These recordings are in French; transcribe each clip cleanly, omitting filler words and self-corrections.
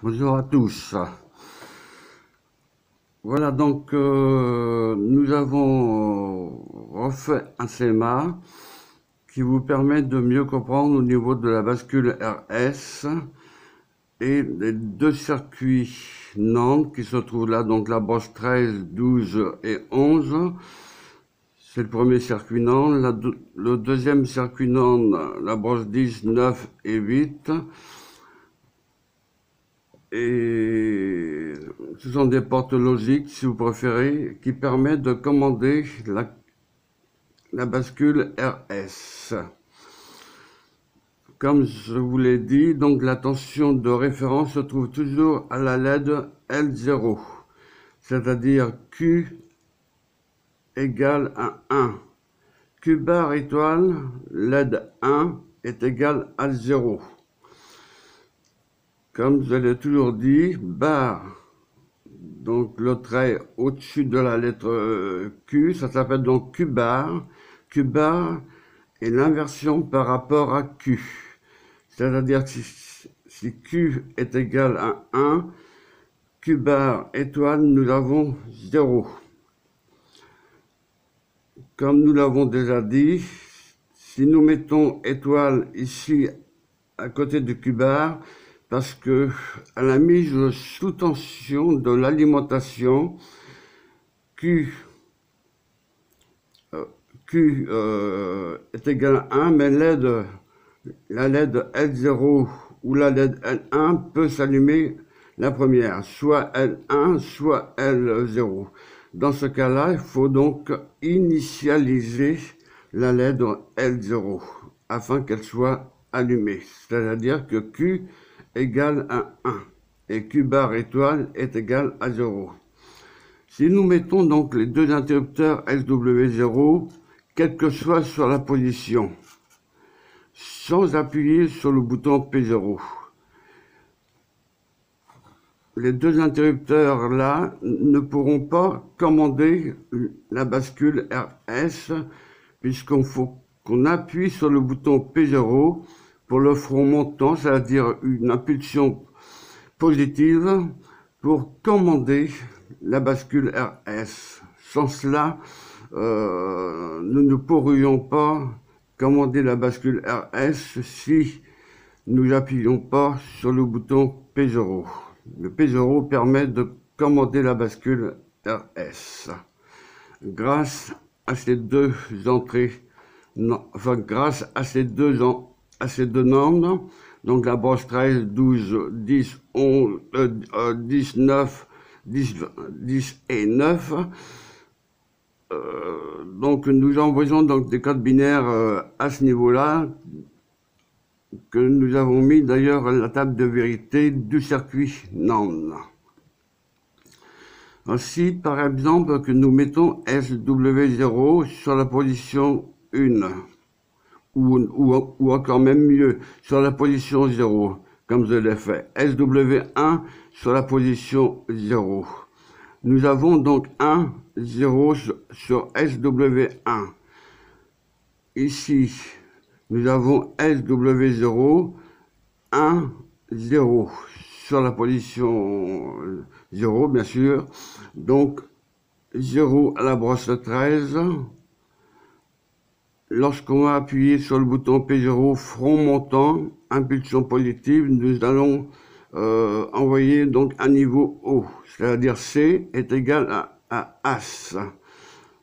Bonjour à tous. Voilà, donc nous avons refait un schéma qui vous permet de mieux comprendre au niveau de la bascule RS et les deux circuits NAND qui se trouvent là, donc la broche 13, 12 et 11. C'est le premier circuit NAND. Le deuxième circuit NAND, la broche 10, 9 et 8. Et ce sont des portes logiques, si vous préférez, qui permettent de commander la bascule RS. Comme je vous l'ai dit, donc la tension de référence se trouve toujours à la LED L0, c'est-à-dire Q égale à 1. Q bar étoile, LED 1 est égal à 0. Comme je l'ai toujours dit, bar, donc le trait au-dessus de la lettre Q, ça s'appelle donc Q bar. Q bar est l'inversion par rapport à Q. C'est-à-dire que si Q est égal à 1, Q bar étoile, nous avons 0. Comme nous l'avons déjà dit, si nous mettons étoile ici à côté de Q bar, parce que à la mise sous tension de l'alimentation, Q est égal à 1, mais la LED L0 ou la LED L1 peut s'allumer la première, soit L1, soit L0. Dans ce cas-là, il faut donc initialiser la LED L0 afin qu'elle soit allumée. C'est-à-dire que Q égale à 1 et Q bar étoile est égal à 0. Si nous mettons donc les deux interrupteurs SW0, quelle que soit sur la position, sans appuyer sur le bouton P0, les deux interrupteurs là ne pourront pas commander la bascule RS puisqu'on faut qu'on appuie sur le bouton P0 pour le front montant, c'est-à-dire une impulsion positive pour commander la bascule RS. Sans cela, nous ne pourrions pas commander la bascule RS si nous n'appuyons pas sur le bouton P0. Le P0 permet de commander la bascule RS. Grâce à ces deux entrées, grâce à ces deux normes, donc la broche 13, 12, 10, 11, 10, 9, 10 et 9, donc nous envoyons donc des codes binaires à ce niveau-là, que nous avons mis d'ailleurs à la table de vérité du circuit NAND. Ainsi, par exemple, que nous mettons SW0 sur la position 1, ou encore même mieux, sur la position 0, comme je l'ai fait. SW1 sur la position 0. Nous avons donc 1, 0 sur SW1. Ici, nous avons SW0, 1, 0 sur la position 0, bien sûr. Donc, 0 à la broche 13. Lorsqu'on va appuyer sur le bouton P0, front montant, impulsion positive, nous allons envoyer donc un niveau haut. C'est-à-dire C est égal à As.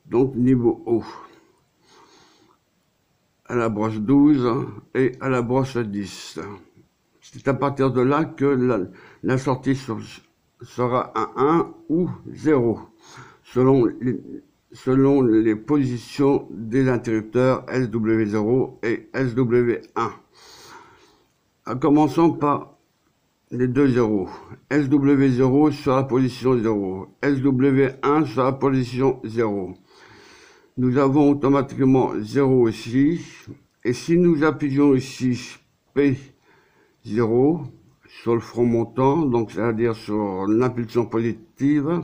Donc, niveau haut. À la broche 12 et à la broche 10. C'est à partir de là que la sortie sera à 1 ou 0, selon les positions des interrupteurs SW0 et SW1. Commençons par les deux zéros. SW0 sur la position 0, SW1 sur la position 0. Nous avons automatiquement 0 ici, et si nous appuyons ici P0 sur le front montant, donc c'est-à-dire sur l'impulsion positive,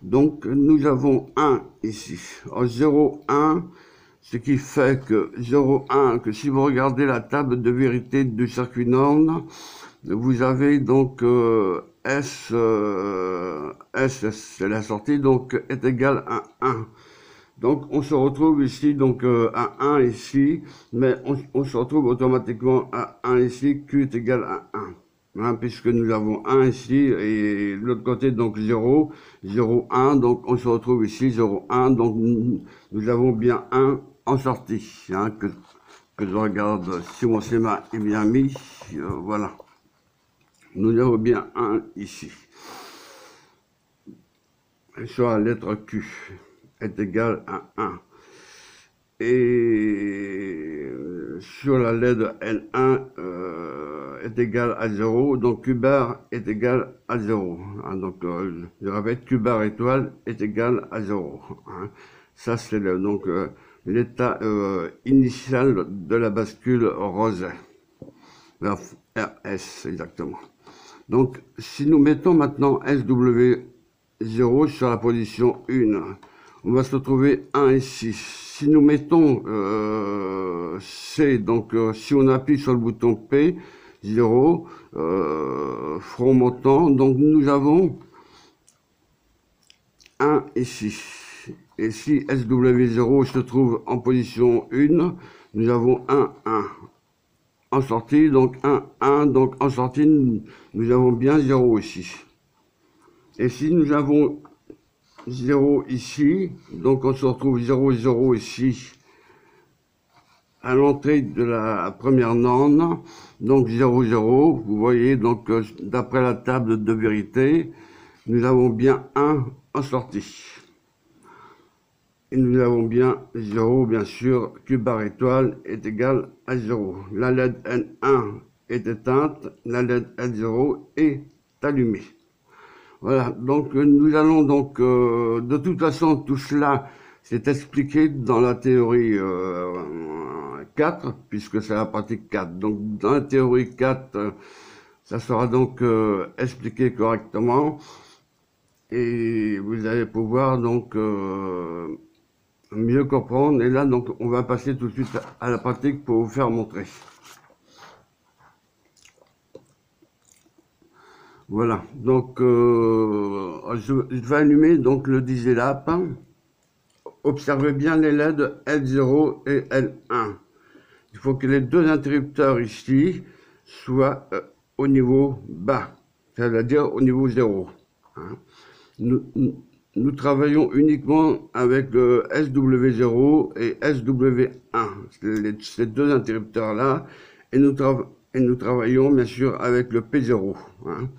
donc nous avons 1 ici, 0, 1, ce qui fait que 0, 1, que si vous regardez la table de vérité du circuit NAND, vous avez donc S, S c'est la sortie, donc est égal à 1. Donc on se retrouve ici donc à 1 ici, mais on se retrouve automatiquement à 1 ici, Q est égal à 1. Hein, puisque nous avons 1 ici, et de l'autre côté donc 0, 0, 1, donc on se retrouve ici 0, 1, donc nous avons bien 1 en sortie, hein, que je regarde si mon schéma est bien mis, voilà. Nous avons bien 1 ici. Sur la lettre Q est égal à 1. Et sur la lettre N1 est égal à 0, donc Q bar est égal à 0. Hein, donc je répète, Q bar étoile est égal à 0. Hein. Ça c'est donc l'état initial de la bascule Roset. RS exactement. Donc si nous mettons maintenant SW0 sur la position 1, on va se retrouver 1 ici. Si nous mettons C, donc si on appuie sur le bouton P, 0, front montant, donc nous avons 1 ici. Et si SW0 se trouve en position 1, nous avons 1, 1. En sortie, donc 1, 1, donc en sortie, nous avons bien 0 ici. Et si nous avons 0 ici, donc on se retrouve 0, 0 ici, à l'entrée de la première norme, donc 0, 0, vous voyez, donc d'après la table de vérité, nous avons bien 1 en sortie. Et nous avons bien 0, bien sûr, Q bar étoile est égal à 0. La LED N1 est éteinte, la LED N0 est allumée. Voilà, donc nous allons donc, de toute façon, tout cela, c'est expliqué dans la théorie 4, puisque c'est la pratique 4. Donc dans la théorie 4, ça sera donc expliqué correctement, et vous allez pouvoir donc mieux comprendre. Et là, donc, on va passer tout de suite à la pratique pour vous faire montrer. Voilà, donc je vais allumer donc le dieselap. Observez bien les LED L0 et L1. Il faut que les deux interrupteurs ici soient au niveau bas, c'est-à-dire au niveau 0. Hein. Nous travaillons uniquement avec le SW0 et SW1, ces deux interrupteurs-là, et nous travaillons bien sûr avec le P0. Hein.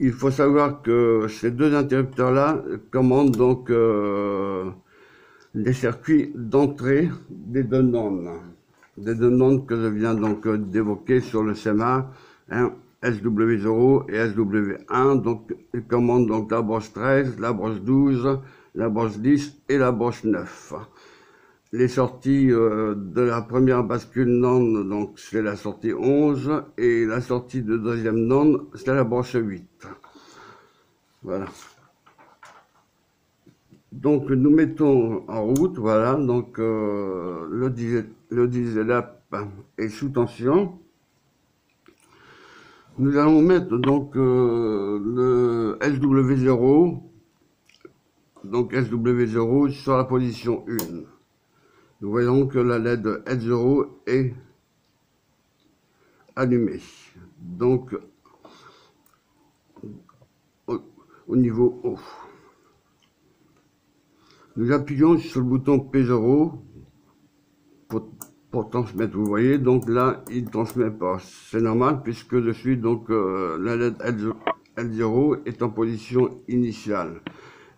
Il faut savoir que ces deux interrupteurs-là commandent donc les circuits d'entrée des deux normes. Des deux normes que je viens donc d'évoquer sur le schéma, hein, SW0 et SW1, donc ils commandent donc la broche 13, la broche 12, la broche 10 et la broche 9. Les sorties de la première bascule norme, donc c'est la sortie 11, et la sortie de deuxième norme, c'est la broche 8. Voilà. Donc nous mettons en route, voilà, donc le dieselap est sous tension. Nous allons mettre donc le SW0, donc SW0 sur la position 1. Nous voyons que la LED S0 est allumée. Donc au niveau haut. Nous appuyons sur le bouton P0 pour transmettre, vous voyez, donc là, il ne transmet pas. C'est normal puisque je suis donc, la LED L0 est en position initiale.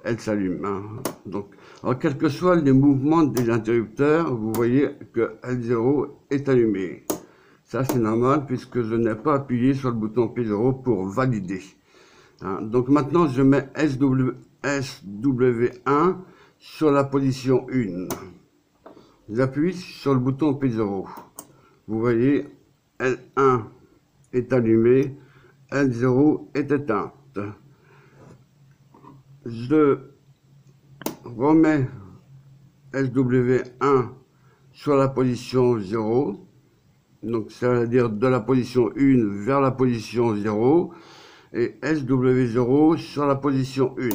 Elle s'allume. Hein. Donc, alors, quels que soient les mouvements des interrupteurs, vous voyez que L0 est allumé. Ça, c'est normal puisque je n'ai pas appuyé sur le bouton P0 pour valider. Hein. Donc maintenant, je mets SW1 sur la position 1. J'appuie sur le bouton P0. Vous voyez, L1 est allumé, L0 est éteinte. Je remets SW1 sur la position 0. Donc, ça veut dire de la position 1 vers la position 0. Et SW0 sur la position 1.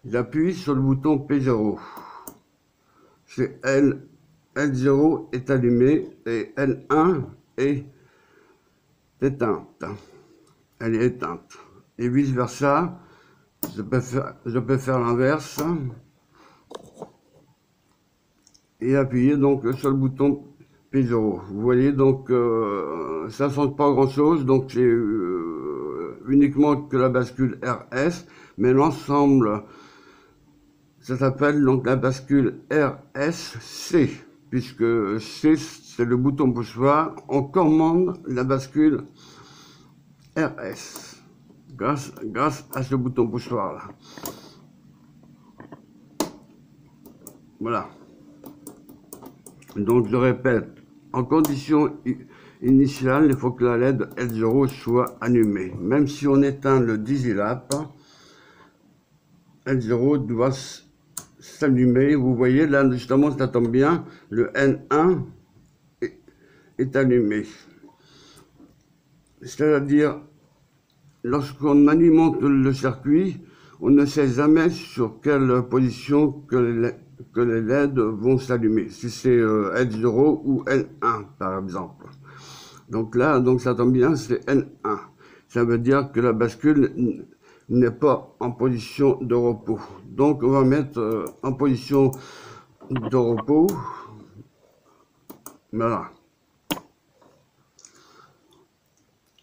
J'appuie sur le bouton P0. C'est L0 est allumé et L1 est éteinte. Elle est éteinte. Et vice versa, je peux faire l'inverse et appuyer donc sur le bouton P0. Vous voyez donc ça ne change pas grand chose, donc c'est uniquement que la bascule RS, mais l'ensemble, ça s'appelle donc la bascule RSC, puisque C c'est le bouton poussoir, on commande la bascule RS grâce à ce bouton poussoir là. Voilà. Donc je répète, en condition initiale, il faut que la LED L0 soit allumée. Même si on éteint le Digilap, L0 doit s'allumer. Vous voyez là justement ça tombe bien, le N1 est allumé. C'est-à-dire, lorsqu'on alimente le circuit, on ne sait jamais sur quelle position que les LED vont s'allumer, si c'est L0 ou L1 par exemple. Donc là, donc ça tombe bien, c'est L1. Ça veut dire que la bascule n'est pas en position de repos. Donc on va mettre en position de repos. Voilà.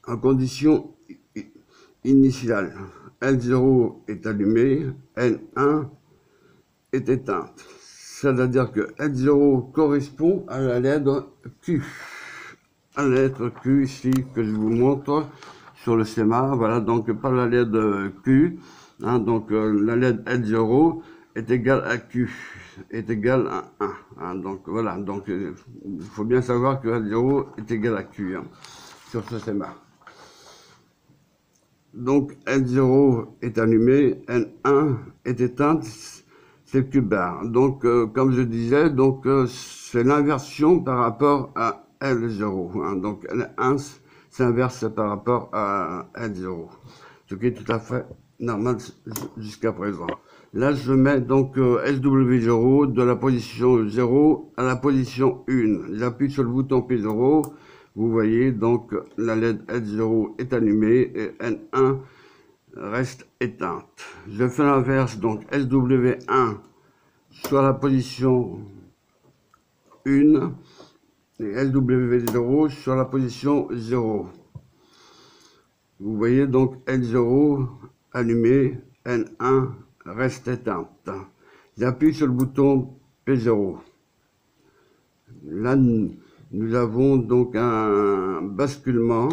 En condition initiale, L0 est allumé, L1 est éteinte. C'est-à-dire que L0 correspond à la lettre Q. À la lettre Q ici que je vous montre sur le schéma. Voilà, donc par la lettre Q, hein, donc la lettre L0 est égale à Q, est égale à 1. Hein, donc voilà, donc il faut bien savoir que L0 est égal à Q hein, sur ce schéma. Donc L0 est allumé, L1 est éteinte, c'est Q bar. Donc comme je disais, donc c'est l'inversion par rapport à L0. Hein. Donc L1 s'inverse par rapport à L0. Ce qui est tout à fait normal jusqu'à présent. Là je mets donc SW0 de la position 0 à la position 1. J'appuie sur le bouton P0. Vous voyez donc la LED L0 est allumée et N1 reste éteinte. Je fais l'inverse, donc SW1 sur la position 1 et SW0 sur la position 0. Vous voyez donc L0 allumé, N1 reste éteinte. J'appuie sur le bouton P0. Là, nous avons donc un basculement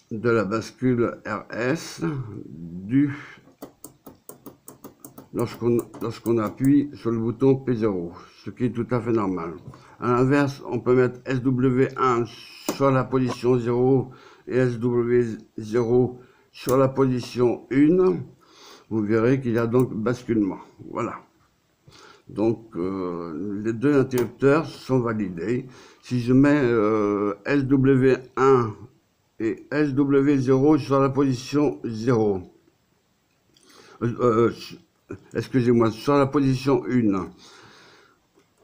de la bascule RS lorsqu'on appuie sur le bouton P0, ce qui est tout à fait normal. À l'inverse, on peut mettre SW1 sur la position 0 et SW0 sur la position 1. Vous verrez qu'il y a donc basculement. Voilà. Donc, les deux interrupteurs sont validés. Si je mets SW1 et SW0 sur la position 0, excusez-moi, sur la position 1.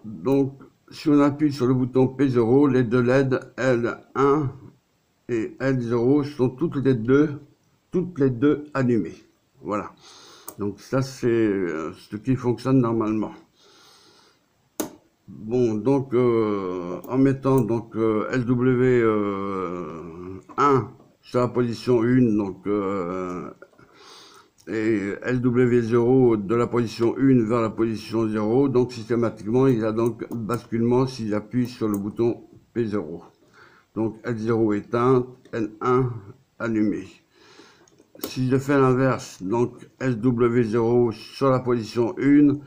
Donc, si on appuie sur le bouton P0, les deux LED L1 et L0 sont toutes les deux allumées. Voilà. Donc, ça, c'est ce qui fonctionne normalement. Bon, donc en mettant donc SW1 sur la position 1, donc et SW0 de la position 1 vers la position 0, donc systématiquement il y a donc basculement si j'appuie sur le bouton P0. Donc L0 éteinte, L1 allumé. Si je fais l'inverse, donc SW0 sur la position 1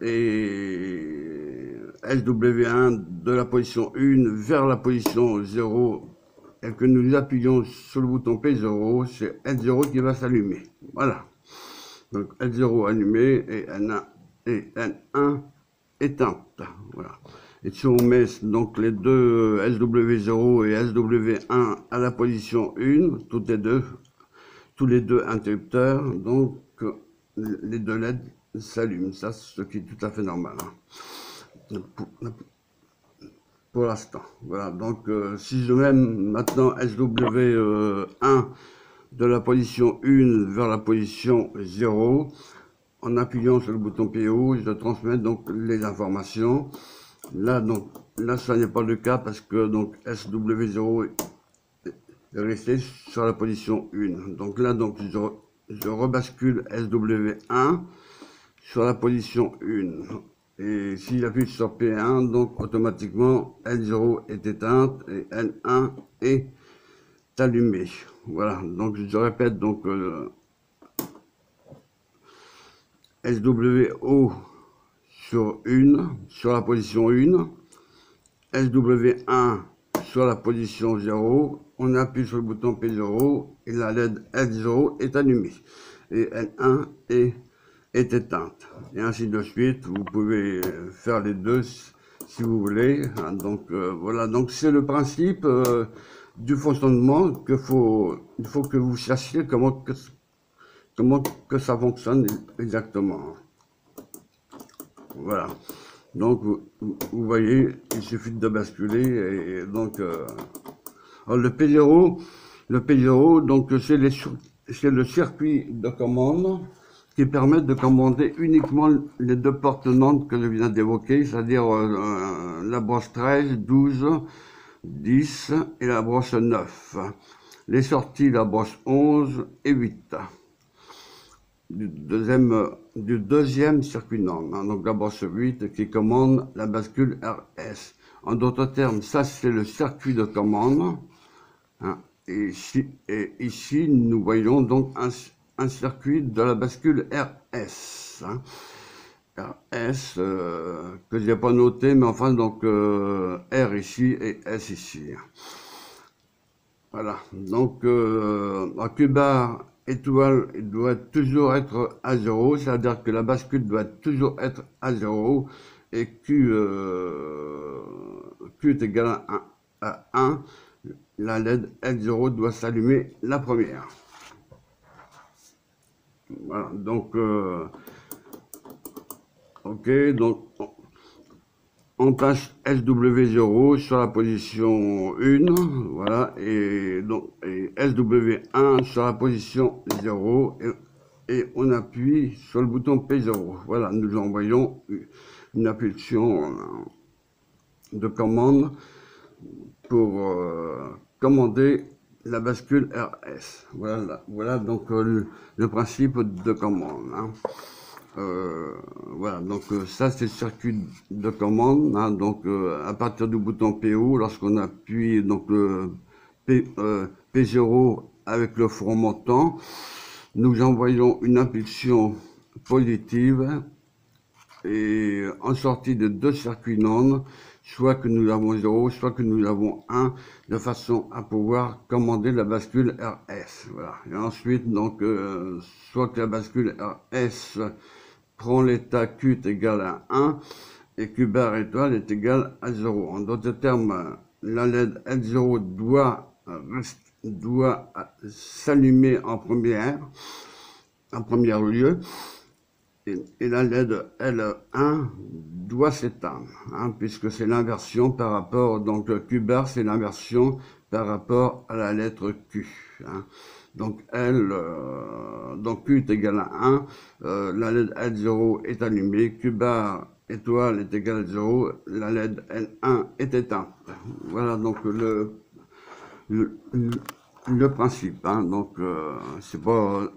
et SW1 de la position 1 vers la position 0 et que nous appuyons sur le bouton P0, c'est L0 qui va s'allumer. Voilà. Donc L0 allumé et N1 éteinte. Voilà. Et si on met donc les deux SW0 et SW1 à la position 1, tous les deux interrupteurs, donc les deux LED s'allument. Ça, c'est ce qui est tout à fait normal, hein, pour l'instant. Voilà, donc si je mets maintenant SW1 de la position 1 vers la position 0, en appuyant sur le bouton PO, je transmets donc les informations. Là, donc, là, ça n'est pas le cas parce que donc SW0 est resté sur la position 1. Donc là, donc, je rebascule SW1 sur la position 1. Et si j'appuie sur P1, donc automatiquement L0 est éteinte et L1 est allumé. Voilà, donc je répète, donc SWO sur la position 1, SW1 sur la position 0, on appuie sur le bouton P0 et la LED L0 est allumée et L1 est éteinte. Et ainsi de suite, vous pouvez faire les deux si vous voulez. Donc voilà, donc c'est le principe du fonctionnement il faut que vous sachiez comment que ça fonctionne exactement. Voilà. Donc, vous voyez, il suffit de basculer et donc le P0, donc c'est le circuit de commande qui permet de commander uniquement les deux portes Nantes que je viens d'évoquer, c'est-à-dire la brosse 13, 12, 10 et la brosse 9. Les sorties, la brosse 11 et 8. Du deuxième circuit NAND, hein, donc la brosse 8 qui commande la bascule RS. En d'autres termes, ça c'est le circuit de commande. Hein, et ici, nous voyons donc un circuit de la bascule RS. Hein, RS, que je n'ai pas noté, mais enfin, donc R ici et S ici. Voilà, donc en Q-bar étoile doit toujours être à 0, c'est-à-dire que la bascule doit toujours être à 0 et Q est égal à 1, la LED L0 doit s'allumer la première. Voilà, donc ok, donc on passe SW0 sur la position 1, voilà, et donc SW1 sur la position 0, et on appuie sur le bouton P0. Voilà, nous envoyons une impulsion de commande pour commander la bascule RS. Voilà donc le principe de commande. Hein. Voilà, donc ça c'est le circuit de commande, hein, donc à partir du bouton PO, lorsqu'on appuie donc le P0 avec le front montant, nous envoyons une impulsion positive et en sortie de deux circuits NAND, soit que nous avons 0, soit que nous avons 1, de façon à pouvoir commander la bascule RS. Voilà. Et ensuite, donc, soit que la bascule RS prend l'état Q est égal à 1 et Q bar étoile est égal à 0. En d'autres termes, la LED L0 doit s'allumer en premier lieu et la LED L1 doit s'éteindre, hein, puisque c'est l'inversion par rapport, donc Q bar c'est l'inversion par rapport à la lettre Q. Hein. Donc donc Q est égal à 1, la LED L0 est allumée, Q bar étoile est égal à 0, la LED L1 est éteinte. Voilà donc le principe. Hein. Donc c'est pas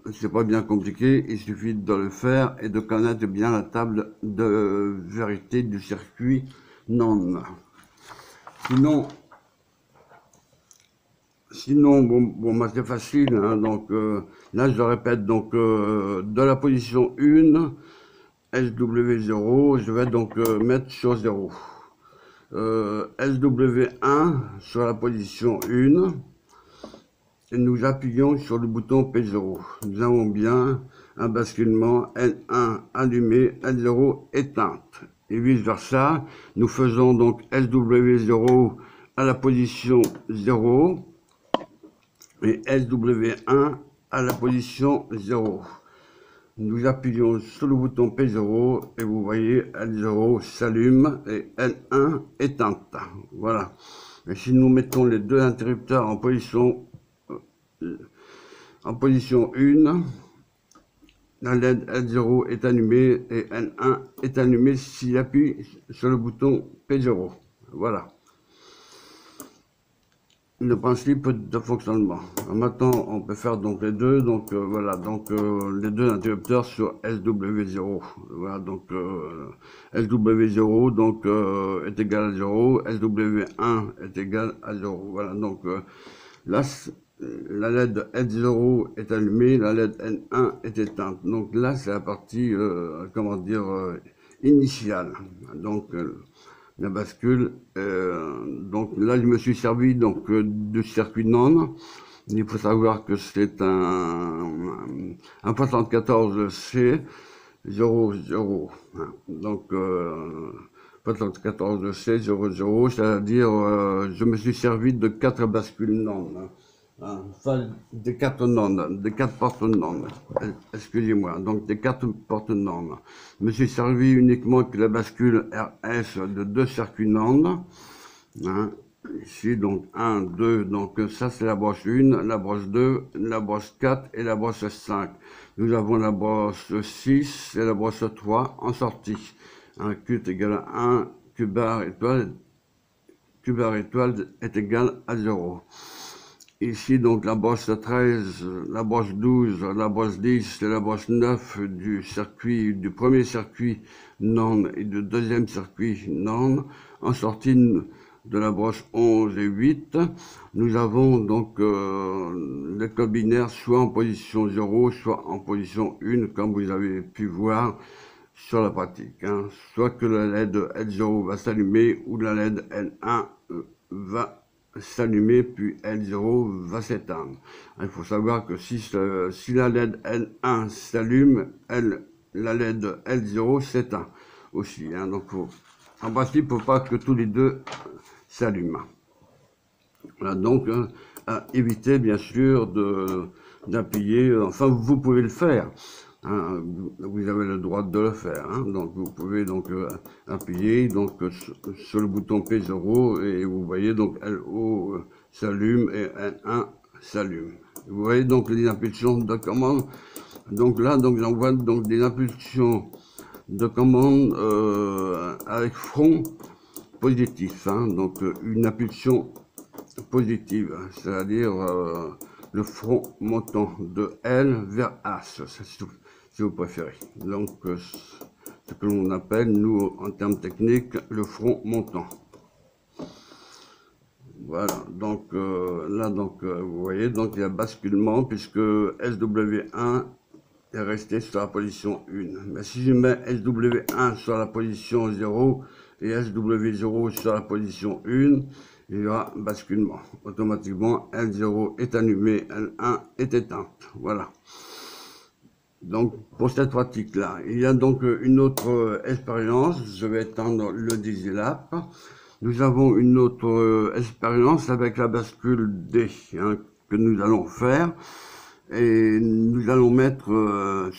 bien compliqué, il suffit de le faire et de connaître bien la table de vérité du circuit NAND. Sinon, bon bah, c'est facile, hein, donc là je répète, donc de la position 1, SW0, je vais donc mettre sur 0. SW1 sur la position 1, et nous appuyons sur le bouton P0. Nous avons bien un basculement L1 allumé, L0 éteinte. et vice versa. Nous faisons donc SW0 à la position 0 et SW1 à la position 0. Nous appuyons sur le bouton P0 et vous voyez L0 s'allume et L1 éteinte. Voilà. Et si nous mettons les deux interrupteurs en position 1, la LED L0 est allumée et L1 est allumé s'il appuie sur le bouton P0. Voilà le principe de fonctionnement. Maintenant, on peut faire donc les deux. Donc voilà, donc les deux interrupteurs sur SW0. Voilà, donc SW0 donc est égal à 0, SW1 est égal à 0. Voilà, donc là, la LED L0 est allumée, la LED N1 est éteinte. Donc là, c'est la partie, comment dire, initiale. Donc la bascule. Donc là, je me suis servi donc de circuit NAND. Il faut savoir que c'est un 74C 00. Donc 74C 00, c'est-à-dire je me suis servi de 4 bascules NAND. Enfin, des 4 NAND, des 4 portes NAND, excusez-moi, donc des 4 portes NAND. Je me suis servi uniquement que la bascule RS de 2 circuits NAND. Ici, donc 1, 2, donc ça c'est la broche 1, la broche 2, la broche 4 et la broche 5. Nous avons la broche 6 et la broche 3 en sortie. Q est égal à 1, Q bar étoile est égal à 0. Ici, donc, la broche 13, la broche 12, la broche 10 et la broche 9 du premier circuit NAND et du deuxième circuit NAND. En sortie de la broche 11 et 8, nous avons donc les codes binaires soit en position 0, soit en position 1, comme vous avez pu voir sur la pratique. Soit que la LED L0 va s'allumer ou la LED L1 va s'allumer, puis L0 va s'éteindre. Il faut savoir que si la LED L1 s'allume, la LED L0 s'éteint aussi. Donc, en principe, il ne faut pas que tous les deux s'allument. Voilà, donc, évitez bien sûr d'appuyer, enfin, vous pouvez le faire. Vous avez le droit de le faire. Donc vous pouvez donc appuyer donc sur le bouton P0 et vous voyez donc LO s'allume et N1 s'allume. Vous voyez donc les impulsions de commande. Donc là donc j'envoie donc des impulsions de commande avec front positif. Donc une impulsion positive, c'est-à-dire le front montant de L vers As, si vous préférez. Donc, ce que l'on appelle, nous, en termes techniques, le front montant. Voilà, donc là, donc, vous voyez, donc il y a basculement, puisque SW1 est resté sur la position 1. Mais si je mets SW1 sur la position 0 et SW0 sur la position 1, il y aura basculement. Automatiquement, L0 est allumé, L1 est éteinte. Voilà. Donc, pour cette pratique-là, il y a donc une autre expérience. Je vais étendre le Dizilap. Nous avons une autre expérience avec la bascule D que nous allons faire. Et nous allons mettre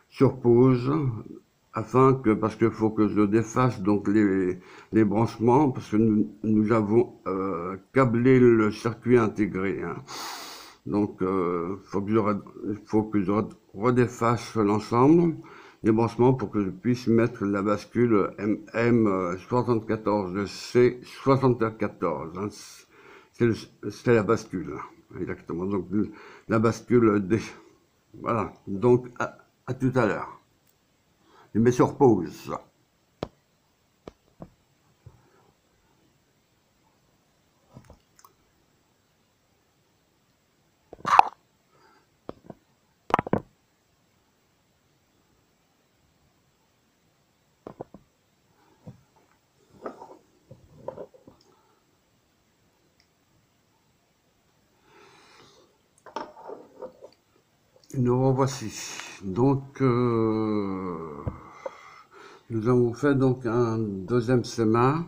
sur pause parce qu'il faut que je défasse donc les branchements parce que nous avons câblé le circuit intégré. Donc faut que je redéfasse l'ensemble des branchements pour que je puisse mettre la bascule MM74C74. C'est la bascule, exactement. Donc la bascule D. Voilà, donc à tout à l'heure. Je mets sur pause. Nous revoici. Donc, Nous avons fait donc un deuxième schéma,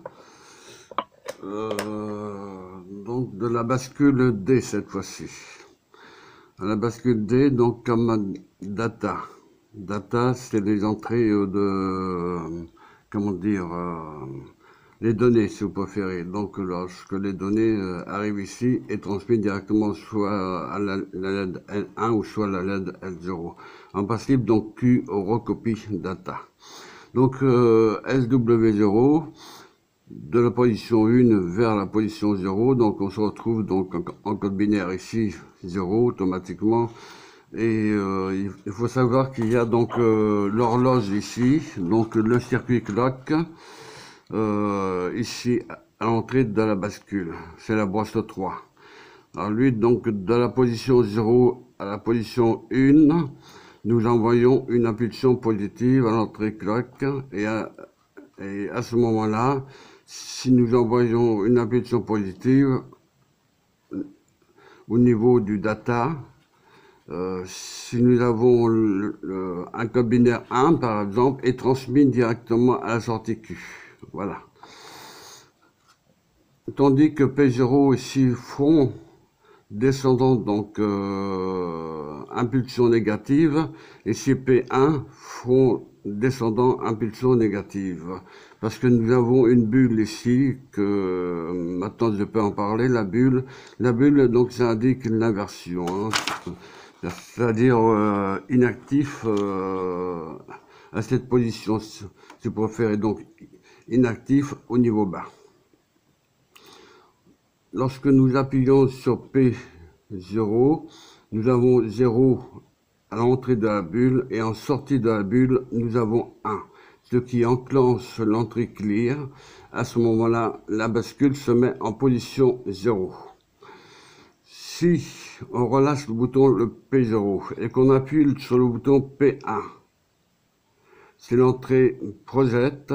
donc de la bascule D cette fois-ci. La bascule D, donc comme data. Data, c'est les entrées comment dire, les données, si vous préférez. Donc, lorsque les données arrivent ici et transmises directement soit à la LED L1 ou soit à la LED L0. En principe, donc, Q recopie data. Donc, SW0, de la position 1 vers la position 0. Donc, on se retrouve donc en code binaire ici, 0, automatiquement. Et il faut savoir qu'il y a donc l'horloge ici, donc le circuit clock, ici à l'entrée de la bascule, c'est la brosse 3. Alors lui, donc de la position 0 à la position 1, nous envoyons une impulsion positive à l'entrée clock, et à ce moment-là, si nous envoyons une impulsion positive au niveau du data, si nous avons un code binaire 1, par exemple, est transmis directement à la sortie Q. Voilà. Tandis que P0 ici, front descendant, donc impulsion négative, et chez P1, front descendant, impulsion négative. Parce que nous avons une bulle ici, que maintenant je peux en parler, la bulle, donc ça indique l'inversion. Hein. C'est-à-dire inactif à cette position, si vous préférez, donc inactif au niveau bas. Lorsque nous appuyons sur P0, nous avons 0 à l'entrée de la bulle et en sortie de la bulle, nous avons 1, ce qui enclenche l'entrée clear. À ce moment-là, la bascule se met en position 0. Si on relâche le bouton le P0 et qu'on appuie sur le bouton P1, c'est l'entrée project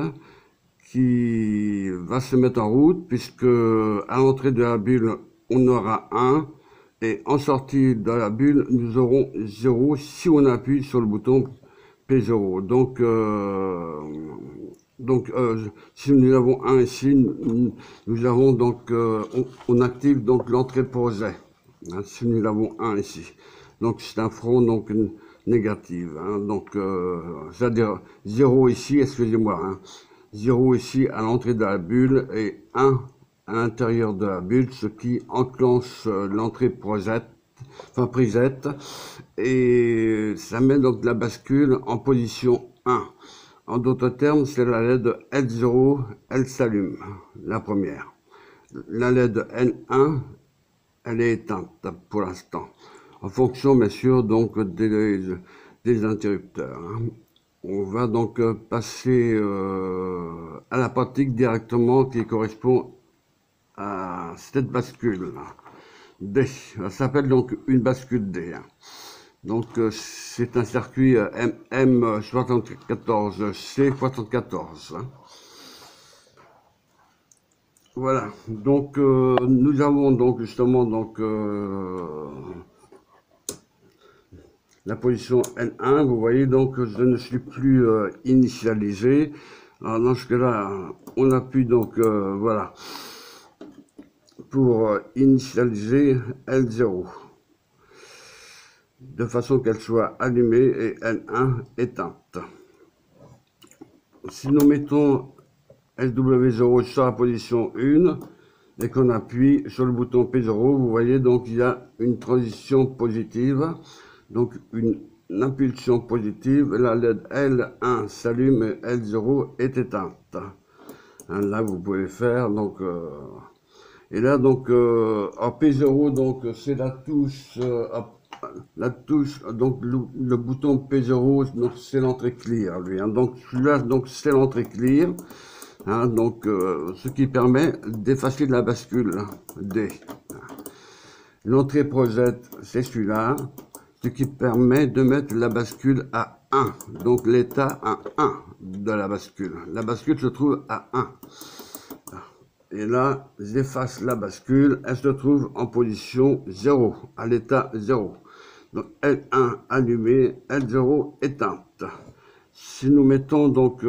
qui va se mettre en route, puisque à l'entrée de la bulle, on aura 1, et en sortie de la bulle, nous aurons 0 si on appuie sur le bouton P0. Donc, si nous avons 1 ici, nous avons donc, on active donc l'entrée projet. Hein, si nous avons 1 ici. Donc, c'est un front donc négatif. Hein, donc, c'est-à-dire 0 ici, excusez-moi. Hein, 0 ici à l'entrée de la bulle et 1 à l'intérieur de la bulle, ce qui enclenche l'entrée preset, et ça met donc la bascule en position 1. En d'autres termes, c'est la LED L0, elle s'allume, la première. La LED N1, elle est éteinte pour l'instant, en fonction bien sûr donc des interrupteurs. Hein. On va donc passer à la pratique directement qui correspond à cette bascule D. Ça s'appelle donc une bascule D. Hein. Donc c'est un circuit M74C74. Hein. Voilà. Donc nous avons donc justement donc la position N1, vous voyez donc je ne suis plus initialisé. Alors dans ce cas-là, on appuie donc voilà pour initialiser L0 de façon qu'elle soit allumée et N1 éteinte. Si nous mettons SW0 sur la position 1 et qu'on appuie sur le bouton P0, vous voyez donc il y a une transition positive. Donc une impulsion positive, la LED L1 s'allume et L0 est éteinte. Hein, là vous pouvez faire donc et là donc en P0 donc c'est la touche donc le bouton P0 donc c'est l'entrée clear lui. Hein, donc celui-là donc c'est l'entrée clear. Hein, donc ce qui permet d'effacer la bascule D. L'entrée project c'est celui-là. Ce qui permet de mettre la bascule à 1, donc l'état à 1 de la bascule. La bascule se trouve à 1. Et là, j'efface la bascule, elle se trouve en position 0, à l'état 0. Donc L1 allumé, L0 éteinte. si nous mettons donc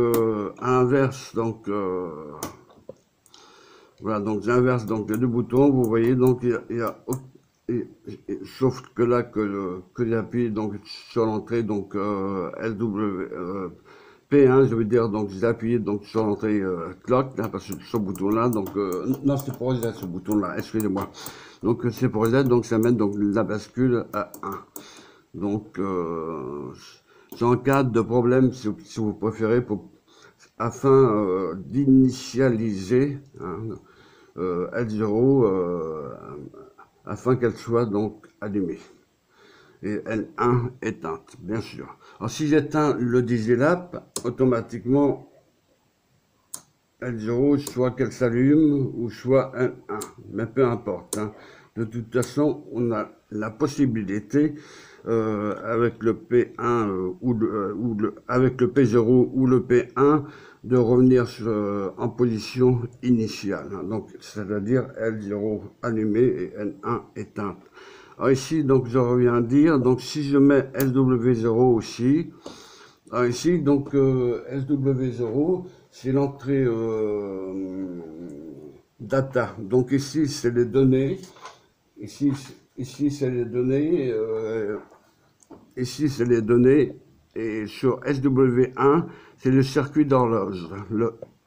à inverse, donc voilà, donc j'inverse donc les deux boutons, vous voyez, donc sauf que là que j'appuie donc sur l'entrée donc LW P1, je veux dire, donc j'ai appuyé donc sur l'entrée clock là, parce que ce bouton là, donc non, c'est pour reset ce bouton là, excusez-moi, donc c'est pour reset, donc ça mène donc la bascule à 1. Donc c'est en cas de problème, si vous préférez, afin d'initialiser L0 afin qu'elle soit donc allumée. Et L1 éteinte, bien sûr. Alors si j'éteins le DigiLab, automatiquement L0, soit qu'elle s'allume ou soit L1, mais peu importe. Hein. De toute façon, on a la possibilité avec le P1 avec le P0 ou le P1 de revenir en position initiale. Hein. Donc, c'est-à-dire L0 allumé et L1 éteinte. Alors ici, donc, je reviens à dire, donc si je mets SW0 aussi, alors ici, donc, SW0, c'est l'entrée data. Donc ici, c'est les données. Ici c'est les données. Ici, c'est les données. Et sur SW1, c'est le circuit d'horloge,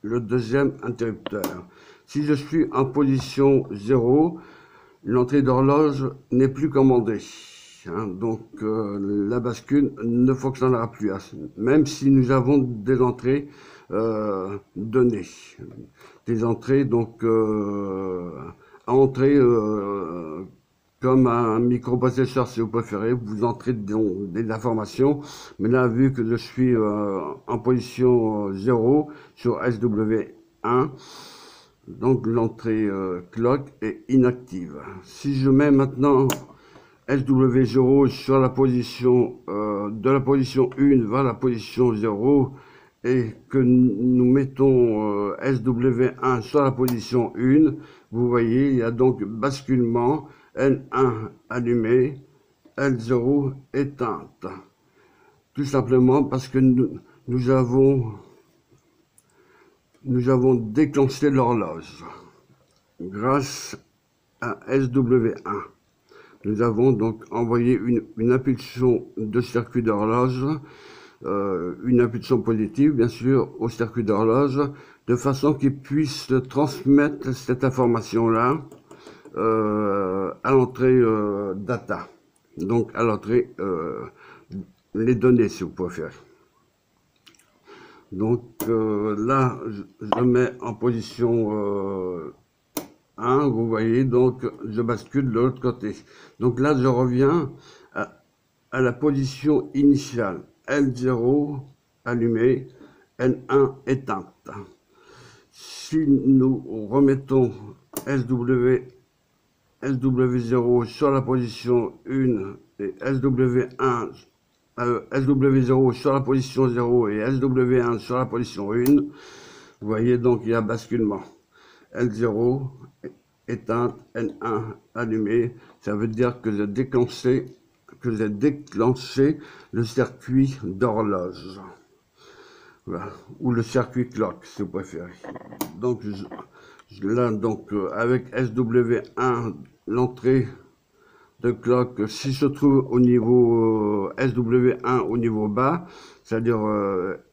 le deuxième interrupteur. Si je suis en position 0, l'entrée d'horloge n'est plus commandée. Hein, donc la bascule ne fonctionnera plus, même si nous avons des entrées données. Des entrées donc à entrer comme un microprocesseur si vous préférez, vous entrez des informations, mais là vu que je suis en position 0 sur SW1, donc l'entrée clock est inactive. Si je mets maintenant SW0 sur la position de la position 1 vers la position 0 et que nous mettons SW1 sur la position 1, vous voyez, il y a donc basculement L1 allumé, L0 éteinte. Tout simplement parce que nous avons déclenché l'horloge grâce à SW1. Nous avons donc envoyé une impulsion de circuit d'horloge, une impulsion positive bien sûr au circuit d'horloge, de façon qu'il puisse transmettre cette information-là à l'entrée data, donc à l'entrée les données si vous préférez. Donc là, je mets en position 1, vous voyez, donc je bascule de l'autre côté. Donc là, je reviens à la position initiale. L0 allumé, L1 éteinte. Si nous remettons SW0 sur la position 1 et SW1 SW0 sur la position 0 et SW1 sur la position 1, vous voyez donc il y a basculement. L0 éteinte, N1 allumé, ça veut dire que j'ai déclenché le circuit d'horloge. Voilà. Ou le circuit clock si vous préférez. Donc là donc avec SW1 l'entrée de clock, si se trouve au niveau SW1 au niveau bas, c'est-à-dire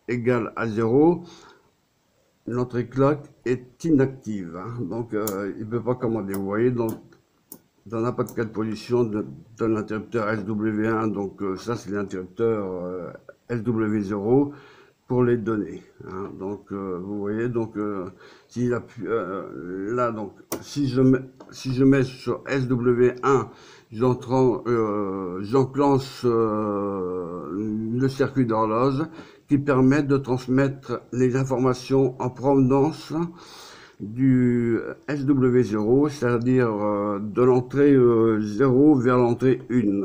égal à 0, l'entrée clock est inactive. Hein. Donc il ne peut pas commander. Vous voyez, donc dans n'importe quelle position de l'interrupteur SW1, donc ça c'est l'interrupteur SW0 pour les données. Hein. Donc vous voyez, donc s'il appuie là, donc si je mets sur SW1, j'enclenche le circuit d'horloge qui permet de transmettre les informations en provenance du SW0, c'est-à-dire de l'entrée 0 vers l'entrée 1.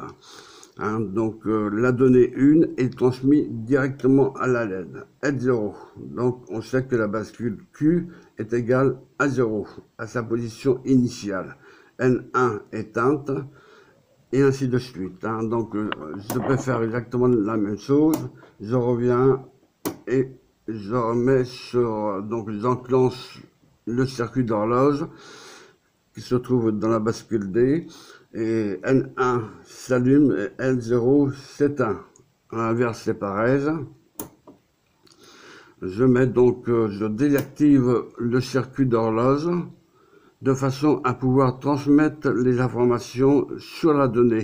Hein, donc la donnée 1 est transmise directement à la LED, L0. Donc on sait que la bascule Q est égale à 0, à sa position initiale. N1 éteinte, et ainsi de suite. Hein. Donc je peux faire exactement la même chose. Je reviens et je remets sur, donc j'enclenche le circuit d'horloge qui se trouve dans la bascule D, et N1 s'allume et N0 s'éteint. À l'inverse, c'est pareil. Je désactive le circuit d'horloge de façon à pouvoir transmettre les informations sur la donnée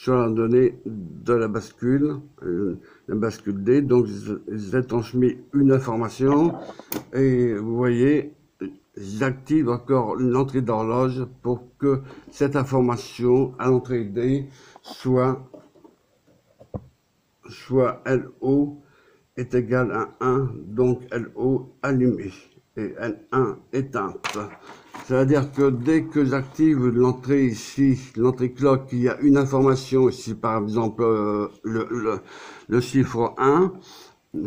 de la bascule D. Donc, j'ai transmis une information et vous voyez, j'active encore l'entrée d'horloge pour que cette information à l'entrée D soit LO est égal à 1, donc LO allumé et N1 éteinte. C'est-à-dire que dès que j'active l'entrée ici, l'entrée clock, il y a une information ici, par exemple le chiffre 1,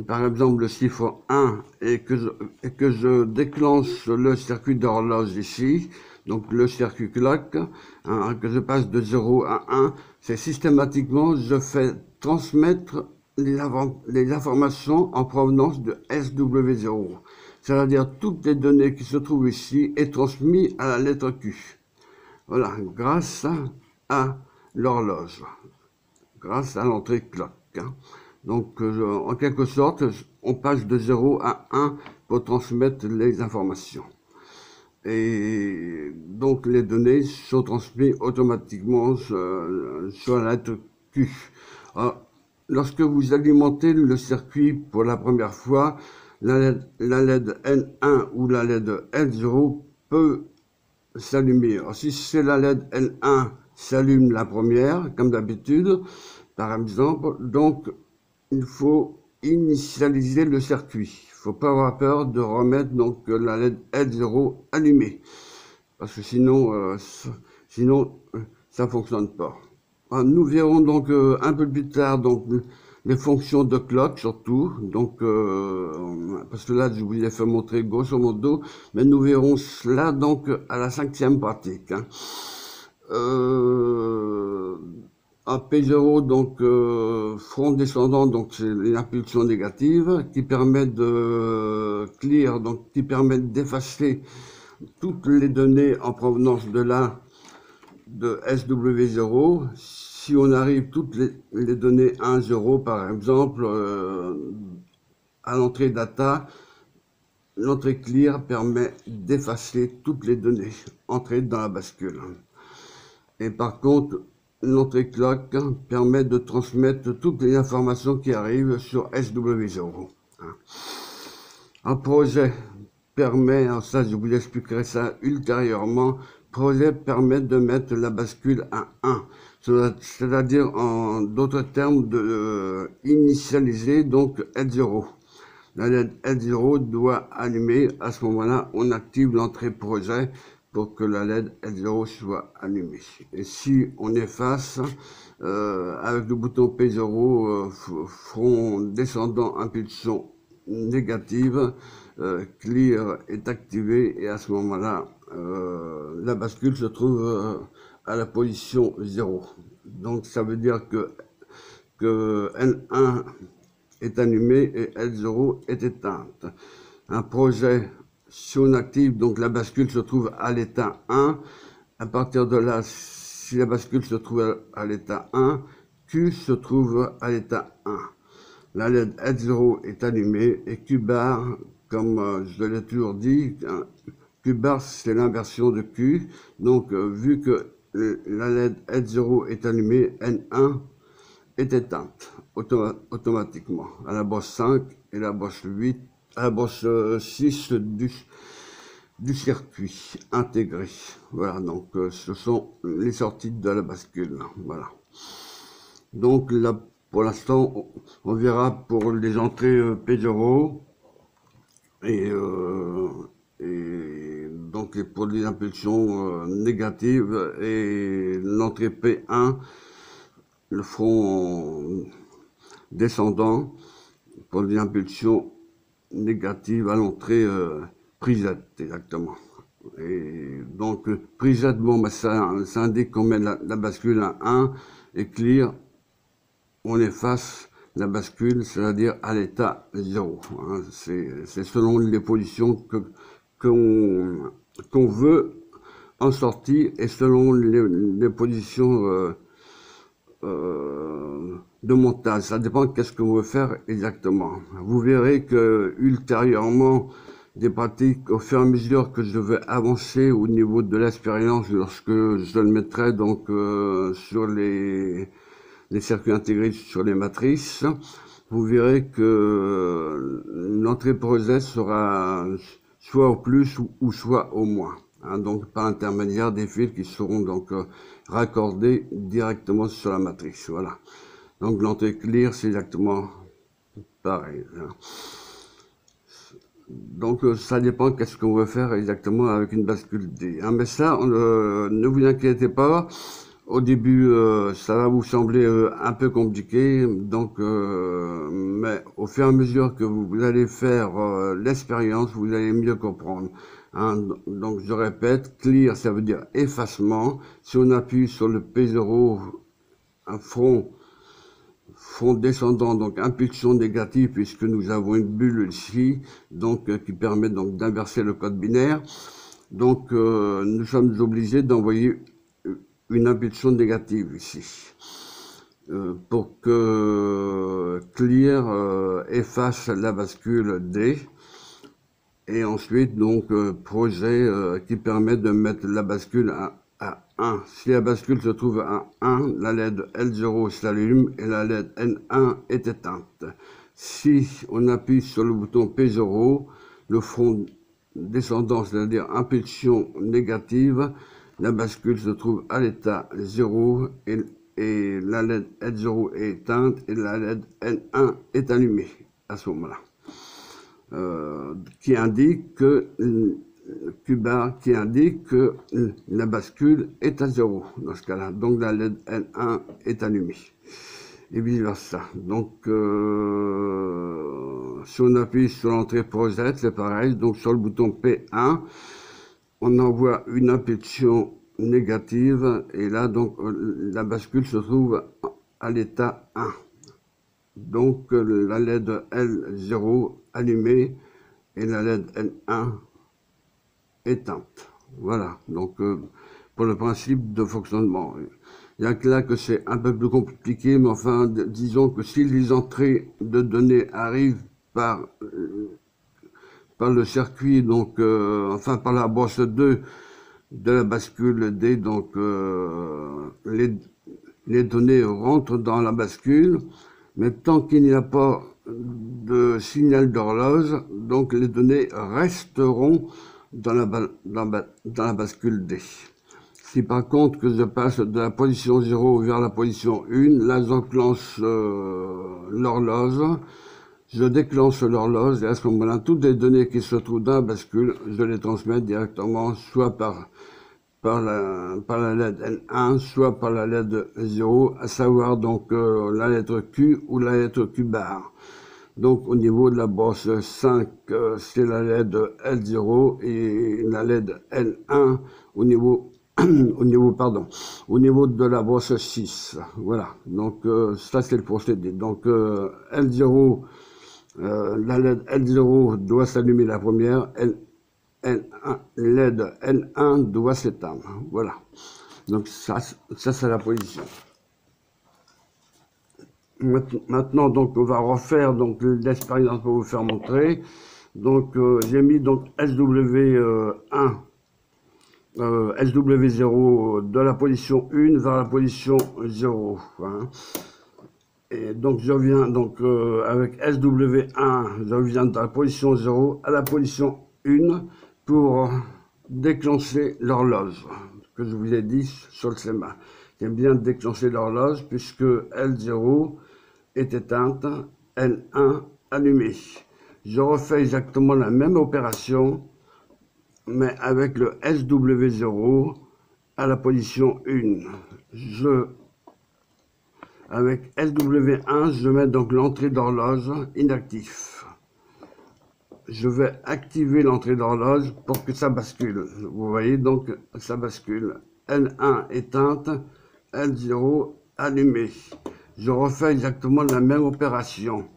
par exemple le chiffre 1, et que je déclenche le circuit d'horloge ici, donc le circuit clock, hein, que je passe de 0 à 1, c'est systématiquement, je fais transmettre les informations en provenance de SW0. C'est-à-dire toutes les données qui se trouvent ici est transmises à la lettre Q. Voilà, grâce à l'horloge, grâce à l'entrée clock. Hein. Donc, en quelque sorte, on passe de 0 à 1 pour transmettre les informations. Et donc, les données sont transmises automatiquement sur la lettre Q. Alors, lorsque vous alimentez le circuit pour la première fois, la LED N1 ou la LED L0 peut s'allumer. Si c'est la LED L1, s'allume la première, comme d'habitude, par exemple. Donc, il faut initialiser le circuit. Il ne faut pas avoir peur de remettre donc la LED L0 allumée, parce que sinon, ça ne fonctionne pas. Nous verrons donc un peu plus tard donc les fonctions de clock surtout, donc parce que là je vous ai fait montrer grosso modo, mais nous verrons cela donc à la 5e pratique. Hein. Un P0 donc front descendant, donc c'est une impulsion négative qui permet de clear, donc qui permet d'effacer toutes les données en provenance de SW0. Si on arrive toutes les données 1, 0 par exemple, à l'entrée data, l'entrée clear permet d'effacer toutes les données entrées dans la bascule. Et par contre, l'entrée clock permet de transmettre toutes les informations qui arrivent sur SW0. Un projet permet, ça je vous expliquerai ça ultérieurement, projet permet de mettre la bascule à 1, c'est-à-dire en d'autres termes de initialiser donc L0. La LED L0 doit allumer, à ce moment-là on active l'entrée projet pour que la LED L0 soit allumée. Et si on efface avec le bouton P0, front descendant impulsion négative, clear est activé et à ce moment-là, la bascule se trouve à la position 0. Donc ça veut dire que N1 est allumé et L0 est éteinte. Un projet, si on active, donc la bascule se trouve à l'état 1. À partir de là, si la bascule se trouve à l'état 1, Q se trouve à l'état 1. La LED L0 est allumée et Q bar, comme je l'ai toujours dit, Q bar c'est l'inversion de Q. Donc vu que la LED L0 est allumée, N1 est éteinte automatiquement à la bosse 5 et la bosse 8, à la bosse 6 du circuit intégré. Voilà, donc ce sont les sorties de la bascule. Voilà. Donc là, pour l'instant, on verra pour les entrées P0 et donc pour les impulsions négatives et l'entrée P1, le front descendant pour les impulsions négatives à l'entrée preset exactement. Et donc preset, bon, bah, ça indique qu'on met la bascule à 1 et clear, on efface la bascule, c'est-à-dire à l'état 0. Hein. C'est selon les positions qu'on veut en sortie et selon les positions de montage. Ça dépend de qu'est-ce qu'on veut faire exactement. Vous verrez que ultérieurement, des pratiques, au fur et à mesure que je vais avancer au niveau de l'expérience, lorsque je le mettrai donc sur les circuits intégrés, sur les matrices, vous verrez que l'entrée projet sera soit au plus ou soit au moins. Hein, donc par intermédiaire des fils qui seront donc raccordés directement sur la matrice. Voilà. Donc l'entrée clear, c'est exactement pareil. Hein. Donc ça dépend qu'est-ce qu'on veut faire exactement avec une bascule D. Hein, mais ça, ne vous inquiétez pas. Au début, ça va vous sembler un peu compliqué, donc, mais au fur et à mesure que vous allez faire l'expérience, vous allez mieux comprendre. Hein. Donc, je répète, clear, ça veut dire effacement. Si on appuie sur le P0, un front descendant, donc impulsion négative, puisque nous avons une bulle ici, donc qui permet donc d'inverser le code binaire. Donc, nous sommes obligés d'envoyer une impulsion négative ici, pour que clear efface la bascule D, et ensuite donc projet qui permet de mettre la bascule à 1. Si la bascule se trouve à 1, la LED L0 s'allume et la LED N1 est éteinte. Si on appuie sur le bouton P0, le front descendant, c'est-à-dire impulsion négative, la bascule se trouve à l'état 0 et la LED L0 est éteinte et la LED N1 est allumée à ce moment-là. Qui indique que la bascule est à 0 dans ce cas-là. Donc la LED N1 est allumée. Et vice versa. Donc si on appuie sur l'entrée projet, c'est pareil. Donc sur le bouton P1, on envoie une impulsion négative et là donc la bascule se trouve à l'état 1. Donc la LED L0 allumée et la LED N1 éteinte. Voilà, donc pour le principe de fonctionnement. Il y a que là que c'est un peu plus compliqué, mais enfin, disons que si les entrées de données arrivent par le circuit, donc enfin par la brosse 2 de la bascule D, donc les données rentrent dans la bascule, mais tant qu'il n'y a pas de signal d'horloge, donc les données resteront dans la bascule D. Si par contre que je passe de la position 0 vers la position 1, là j'enclenche l'horloge, je déclenche l'horloge et à ce moment-là, toutes les données qui se trouvent dans la bascule, je les transmets directement soit par la LED N1, soit par la LED 0, à savoir donc la lettre Q ou la lettre Q bar. Donc au niveau de la brosse 5, c'est la LED L0 et la LED L1 au niveau de la brosse 6. Voilà, donc ça c'est le procédé. Donc L0, la LED L0 doit s'allumer la première, LED L1 doit s'éteindre. Voilà, donc ça c'est la position. Maintenant, donc, on va refaire donc l'expérience pour vous faire montrer. Donc, j'ai mis donc SW1, SW0 de la position 1 vers la position 0. Hein. Et donc, je viens donc avec SW1, je viens de la position 0 à la position 1 pour déclencher l'horloge que je vous ai dit sur le schéma. J'aime bien déclencher l'horloge puisque L0 est éteinte, L1 allumée. Je refais exactement la même opération, mais avec le SW0 à la position 1. Avec SW1, je mets donc l'entrée d'horloge inactif. Je vais activer l'entrée d'horloge pour que ça bascule. Vous voyez donc, ça bascule. L1 éteinte, L0 allumée. je refais exactement la même opération.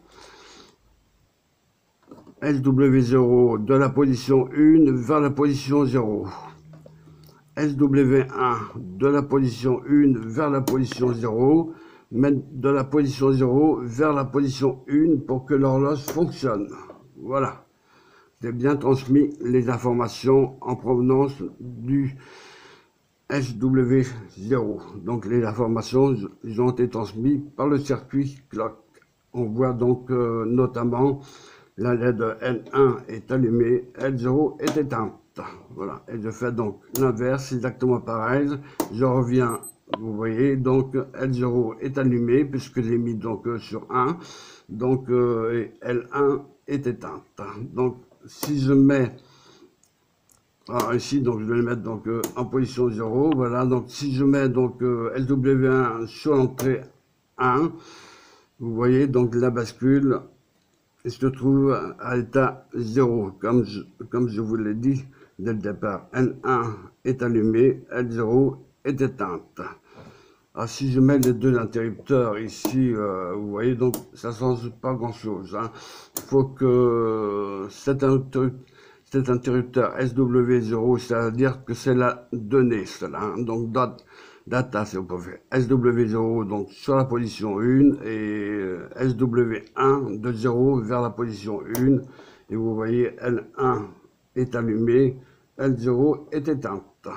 SW0 de la position 1 vers la position 0. SW1 de la position 1 vers la position 0, mais de la position 0 vers la position 1 pour que l'horloge fonctionne. Voilà. J'ai bien transmis les informations en provenance du SW0. Donc les informations ont été transmises par le circuit clock. On voit donc notamment la LED N1 est allumée, L0 est éteinte. Voilà, et je fais donc l'inverse, exactement pareil. Je reviens, vous voyez, donc L0 est allumé puisque j'ai mis donc sur 1. Donc et L1 est éteinte. Donc si je mets ici, donc je vais le mettre donc en position 0. Voilà, donc si je mets donc SW1 sur l'entrée 1, vous voyez donc la bascule se trouve à l'état 0, comme je vous l'ai dit dès le départ. N1 est allumé, L0 est éteinte. Alors, si je mets les deux interrupteurs ici, vous voyez, donc ça ne change pas grand-chose. Hein. Il faut que cet interrupteur SW0, c'est-à-dire que c'est la donnée, cela. Hein. Donc, data, c'est vous faire SW0 donc sur la position 1 et SW1 de 0 vers la position 1. Et vous voyez, L1 est allumé, L0 est éteinte.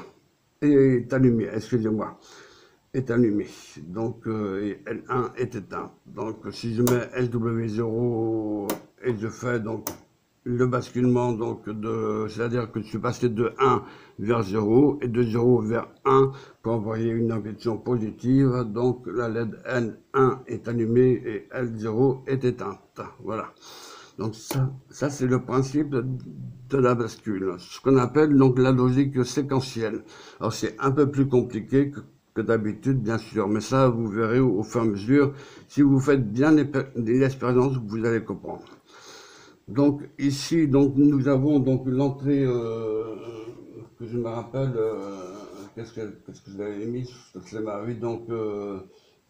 Est allumé, excusez-moi. Est allumé. Donc, et L1 est éteint. Donc, si je mets SW0 et je fais donc le basculement, donc c'est-à-dire que je suis passé de 1 vers 0 et de 0 vers 1 pour envoyer une impulsion positive. Donc, la LED N1 est allumée et L0 est éteinte. Voilà. Donc ça c'est le principe de la bascule, ce qu'on appelle donc la logique séquentielle. Alors c'est un peu plus compliqué que d'habitude, bien sûr, mais ça vous verrez au fur et à mesure. Si vous faites bien l'expérience, vous allez comprendre. Donc ici, donc nous avons donc l'entrée que je me rappelle. Qu'est-ce que je l'avais mis? C'est ma vie donc.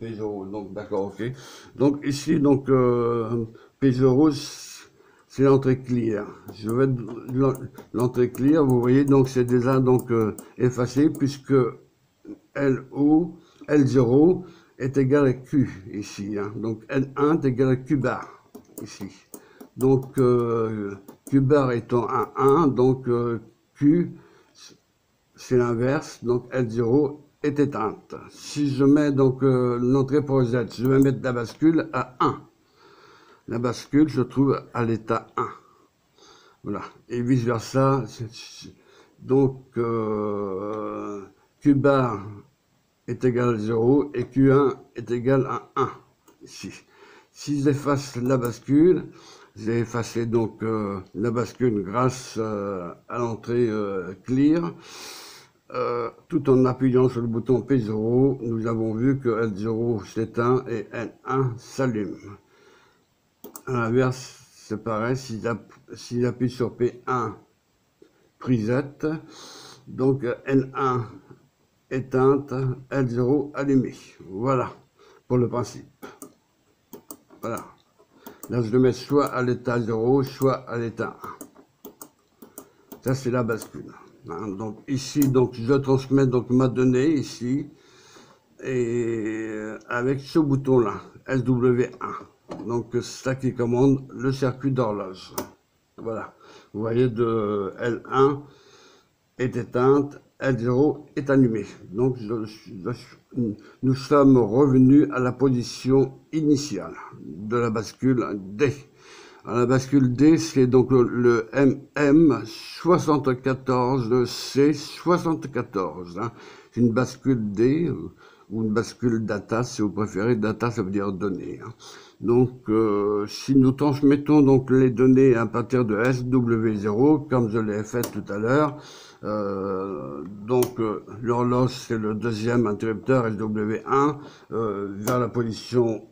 P0, donc d'accord, ok. Donc ici, donc P0, c'est l'entrée clear. Je vais l'entrée clear, vous voyez, donc c'est déjà donc effacé puisque LO, L0 est égal à Q ici. Hein. Donc L1 est égal à Q bar ici. Donc Q bar étant un 1, donc Q c'est l'inverse, donc L0 est éteinte. Si je mets donc l'entrée pour Z, je vais mettre la bascule à 1. La bascule se trouve à l'état 1. Voilà. Et vice versa. Donc Q bar est égal à 0 et Q1 est égal à 1. Ici. Si j'efface la bascule, j'ai effacé donc la bascule grâce à l'entrée clear. Tout en appuyant sur le bouton P0, nous avons vu que L0 s'éteint et N1 s'allume. À l'inverse, c'est pareil, si j'appuie sur P1, prisette, donc N1 éteinte, L0 allumé. Voilà, pour le principe. Voilà. Là, je le mets soit à l'état 0, soit à l'état 1. Ça, c'est la bascule. Hein, donc ici, donc je transmets donc ma donnée ici et avec ce bouton là, SW1. Donc c'est ça qui commande le circuit d'horloge. Voilà. Vous voyez de L1 est éteinte, L0 est allumé. Donc nous sommes revenus à la position initiale de la bascule D. Alors, la bascule D, c'est donc le MM74C74. Hein. C'est une bascule D ou une bascule data, si vous préférez. Data, ça veut dire données. Hein. Donc, si nous transmettons donc les données à partir de SW0, comme je l'ai fait tout à l'heure, donc l'horloge, c'est le deuxième interrupteur SW1 vers la position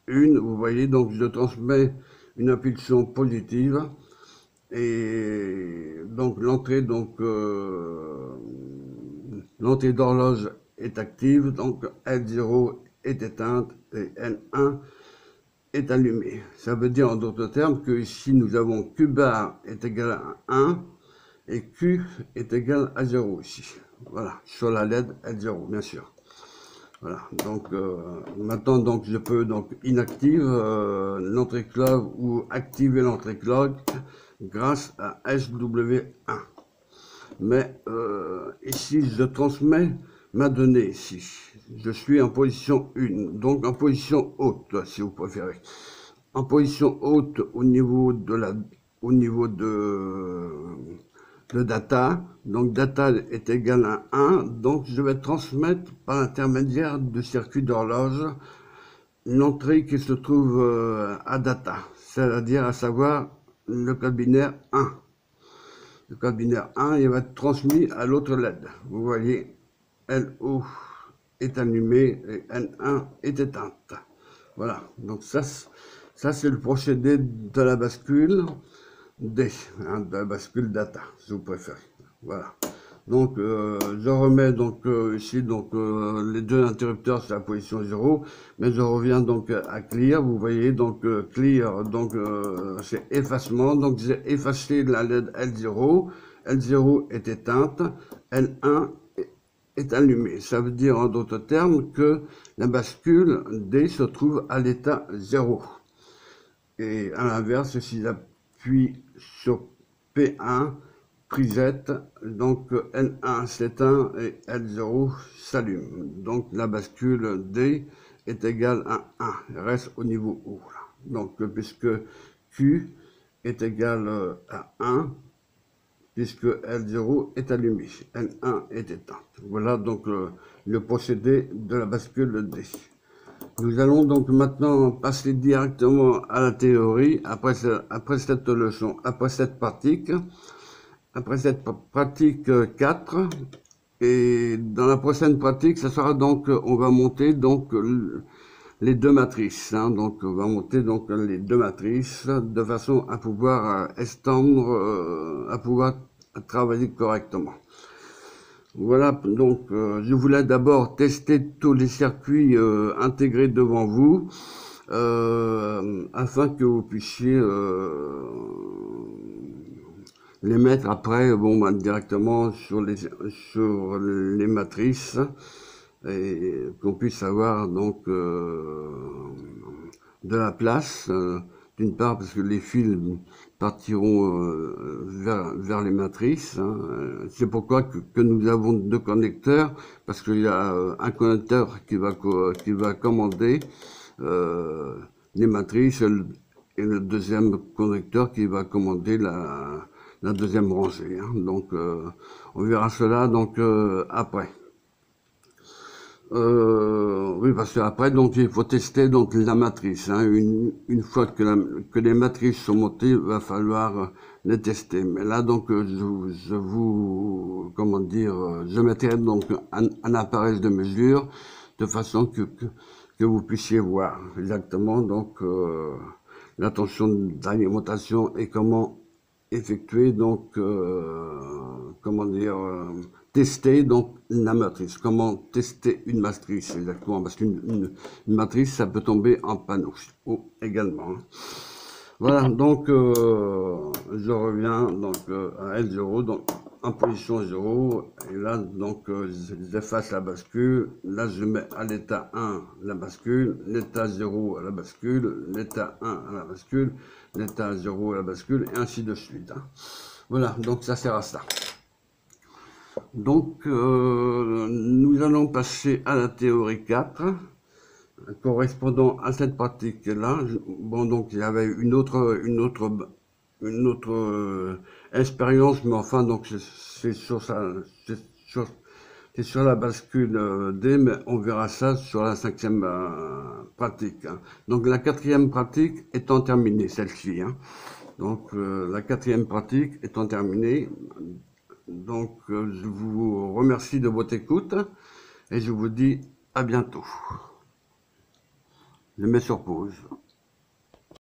1. Vous voyez, donc je transmets une impulsion positive et donc l'entrée d'horloge est active, donc L0 est éteinte et N1 est allumée. Ça veut dire en d'autres termes que ici nous avons Q bar est égal à 1 et Q est égal à 0 ici. Voilà, sur la LED L0 bien sûr. Voilà, donc maintenant donc je peux donc inactiver l'entrée clock ou activer l'entrée clock grâce à SW1. Mais ici je transmets ma donnée ici. Je suis en position 1, donc en position haute si vous préférez. En position haute au niveau de data, donc data est égal à 1, donc je vais transmettre par l'intermédiaire du circuit d'horloge l'entrée qui se trouve à data, c'est-à-dire à savoir le code binaire 1. Le code binaire 1, il va être transmis à l'autre LED. Vous voyez, LO est allumé et N1 est éteinte. Voilà, donc ça c'est le procédé de la bascule D, hein, de la bascule data, si vous préférez. Voilà. Donc je remets donc ici donc les deux interrupteurs sur la position 0, mais je reviens donc à clear. Vous voyez donc clear, donc c'est effacement. Donc j'ai effacé la LED L0. L0 est éteinte, L1 est allumée. Ça veut dire en d'autres termes que la bascule D se trouve à l'état 0. Et à l'inverse, si j'appuie sur P1, prisette, donc N1 s'éteint et L0 s'allume. Donc la bascule D est égale à 1, elle reste au niveau haut. Donc puisque Q est égal à 1, puisque L0 est allumé, N1 est éteinte. Voilà donc le procédé de la bascule D. Nous allons donc maintenant passer directement à la théorie, après cette leçon, après cette pratique 4, et dans la prochaine pratique, ça sera donc, on va monter donc les deux matrices, hein, donc on va monter donc les deux matrices de façon à pouvoir étendre, à pouvoir travailler correctement. Voilà, donc je voulais d'abord tester tous les circuits intégrés devant vous, afin que vous puissiez les mettre après, bon, bah, directement sur les matrices, et qu'on puisse avoir donc de la place, d'une part parce que les fils partiront vers les matrices, hein. C'est pourquoi que nous avons deux connecteurs, parce qu'il y a un connecteur qui va commander les matrices et le deuxième connecteur qui va commander la deuxième rangée, hein. Donc on verra cela donc après. Oui, parce qu'après, donc, il faut tester donc la matrice, hein. Une fois que les matrices sont montées, il va falloir les tester. Mais là, donc, je vous, comment dire, je mettrai donc un appareil de mesure de façon que vous puissiez voir exactement donc la tension d'alimentation et comment effectuer donc, comment dire, tester donc la matrice. Comment tester une matrice exactement, parce qu'une matrice ça peut tomber en panneau également. Voilà, donc je reviens donc à L0, donc en position 0, et là donc j'efface la bascule, là je mets à l'état 1 la bascule, l'état 0 à la bascule, l'état 1 à la bascule, l'état 0 à la bascule, et ainsi de suite, hein. Voilà, donc ça sert à ça. Donc nous allons passer à la théorie 4. Correspondant à cette pratique-là, bon, donc il y avait une autre expérience, mais enfin, donc c'est sur la bascule D, mais on verra ça sur la 5e pratique, hein. Donc la 4e pratique étant terminée, celle-ci, hein. Donc la 4e pratique étant terminée, donc je vous remercie de votre écoute et je vous dis à bientôt. Je mets sur pause.